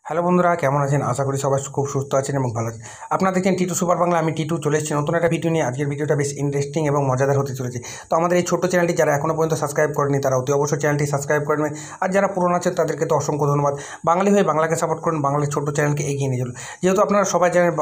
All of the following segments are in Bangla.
হ্যালো বন্ধুরা, কেমন আছেন? আশা করি সবাই খুব সুস্থ আছেন এবং ভালো আছেন। আপনারা দেখছেন টিটু সুপার বাংলা। আমি টিটু চলে এসেছি নতুন একটা ভিডিও নিয়ে। আজকের ভিডিওটা বেশ ইন্টারেস্টিং এবং মজাদার হতে চলেছে। তো আমাদের এই ছোট্ট চ্যানেলটি যারা এখনও পর্যন্ত সাবস্ক্রাইব করেনি তারা অতি অবশ্যই চ্যানেলটি সাবস্ক্রাইব করবেন। আর যারা পুরনো আছেন তাদেরকে তো অসংখ্য ধন্যবাদ। বাঙালি হয়ে বাংলাকে সাপোর্ট করুন, বাংলার ছোট্ট চ্যানেলকে এগিয়ে নিয়ে চলুন। যেহেতু আপনারা সবাই জানেন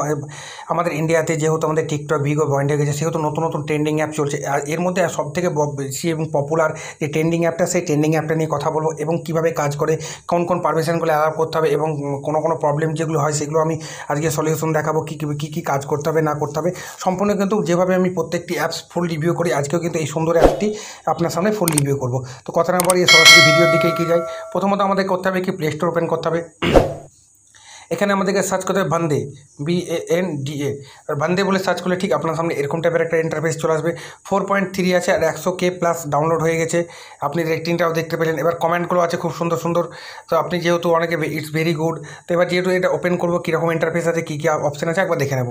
আমাদের ইন্ডিয়াতে যেহেতু আমাদের টিকটক ভিগো বন্ধ হয়ে গেছে, সেহেতু নতুন নতুন ট্রেন্ডিং অ্যাপ চলছে। আর এর মধ্যে সবথেকে বেশি এবং পপুলার যে ট্রেন্ডিং অ্যাপটা, সেই ট্রেন্ডিং অ্যাপটা নিয়ে কথা বলবো এবং কীভাবে কাজ করে, কোন কোন পারমিশনগুলো অ্যালাউ করতে হবে এবং কোনো প্রবলেম যেগুলো হয় সেগুলো আমি আজকে সলিউশন দেখাবো, কী কাজ করতে হবে না করতে হবে সম্পূর্ণ। কিন্তু যেভাবে আমি প্রত্যেকটি অ্যাপস ফুল রিভিউ করি, আজকেও কিন্তু এই সুন্দর অ্যাপটি আপনার সামনে ফুল রিভিউ করব। তো কথা না বাড়িয়ে সরাসরি ভিডিওর দিকে এগিয়ে যাই। প্রথমত আমাদের করতে হবে কি, প্লে স্টোর ওপেন করতে হবে। এখানে আমাদেরকে সার্চ করতে হবে বান্দে, BANDA। আর বান্দে বলে সার্চ করলে ঠিক আপনার সামনে এরকম টাইপের একটা ইন্টারফেস চলে আসবে। 4.3 আছে আর 100K+ ডাউনলোড হয়ে গেছে। আপনি রেটিংটাও দেখতে পেলেন। এবার কমেন্টগুলো আছে খুব সুন্দর সুন্দর। তো আপনি যেহেতু অনেকে ইটস ভেরি গুড। তো এবার যেহেতু এটা ওপেন করবো, কীরকম ইন্টারফেস আছে, কী কী অপশান আছে একবার দেখে নেব।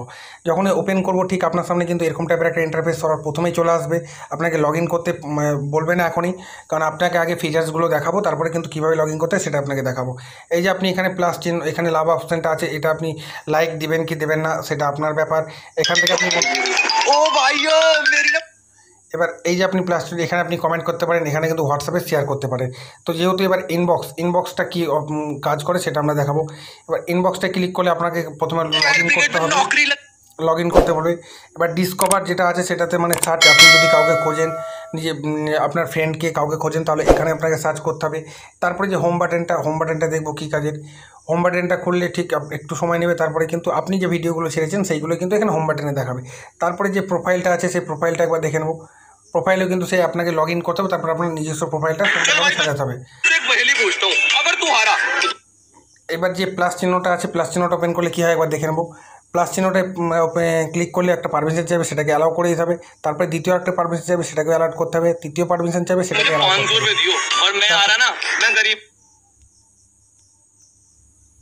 যখন ওপেন করবো ঠিক আপনার সামনে কিন্তু এরকম টাইপের একটা ইন্টারফেস সবার প্রথমেই চলে আসবে। আপনাকে লগ ইন করতে বলবে না এখনই, কারণ আপনাকে আগে ফিচার্সগুলো দেখাবো, তারপরে কিন্তু কীভাবে লগ ইন করতে সেটা আপনাকে দেখাবো। এই যে আপনি এখানে প্লাস চিহ্ন, এখানে লাভ অপশানটা আছে, এটা আপনি লাইক দিবেন কি দেবেন না সেটা আপনার ব্যাপার। এখান থেকে আপনি এবার এই যে আপনি প্লাস এখানে আপনি কমেন্ট করতে পারেন, এখানে কিন্তু হোয়াটসঅ্যাপে শেয়ার করতে পারেন। তো যেহেতু এবার ইনবক্সটা কি কাজ করে সেটা আমরা দেখাবো। এবার ইনবক্সটা ক্লিক করলে আপনাকে প্রথমে লগ ইন করতে হবে। এবার ডিসকভার যেটা আছে সেটাতে মানে সার্চ, আপনি যদি কাউকে খোঁজেন, নিজে আপনার ফ্রেন্ডকে কাউকে খোঁজেন, তাহলে এখানে আপনাকে সার্চ করতে হবে। তারপরে যে হোম বাটনটা দেখবো কী কাজের। হোম বাটনটা খুললে ঠিক একটু সময় নেবে, তারপরে কিন্তু আপনি যে ভিডিওগুলো ছেড়েছেন সেইগুলো কিন্তু এখানে হোম বাটনে দেখাবে। তারপরে যে প্রোফাইলটা আছে সেই প্রোফাইলটা একবার দেখে নেবো। প্রোফাইলেও কিন্তু সেই আপনাকে লগ ইন করতে হবে, তারপর আপনার নিজস্ব প্রোফাইলটা সাজাতে হবে। এবার যে প্লাস চিহ্নটা আছে, প্লাস চিহ্নটা ওপেন করলে কী হয় একবার দেখে নেবো। প্লাস চিহ্নটায় ক্লিক করলে একটা পারমিশন চাইবে, সেটাকে অ্যালাউ করে দিতে হবে। তারপরে দ্বিতীয় একটা পারমিশন চাইবে, সেটাকে অ্যালাউ করতে হবে। তৃতীয় পারমিশন চাইবে, সেটাকে অ্যালাউ করতে হবে।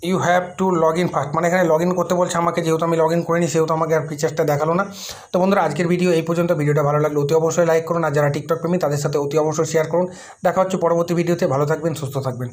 You have to log in first, মানে এখানে লগ ইন করতে বলছে আমাকে, যেহেতু আমি লগ ইন করিনি সেহেতু আমাকে আর ফিচার্সটা দেখালো না। তো বন্ধুরা, আজকের ভিডিও এই পর্যন্ত। ভিডিওটা ভালো লাগলে অতি অবশ্যই লাইক করুন, আর যারা টিকটক প্রেমী তাদের সাথে অতি অবশ্যই শেয়ার করুন। দেখা হচ্ছে পরবর্তী ভিডিওতে। ভালো থাকবেন, সুস্থ থাকবেন।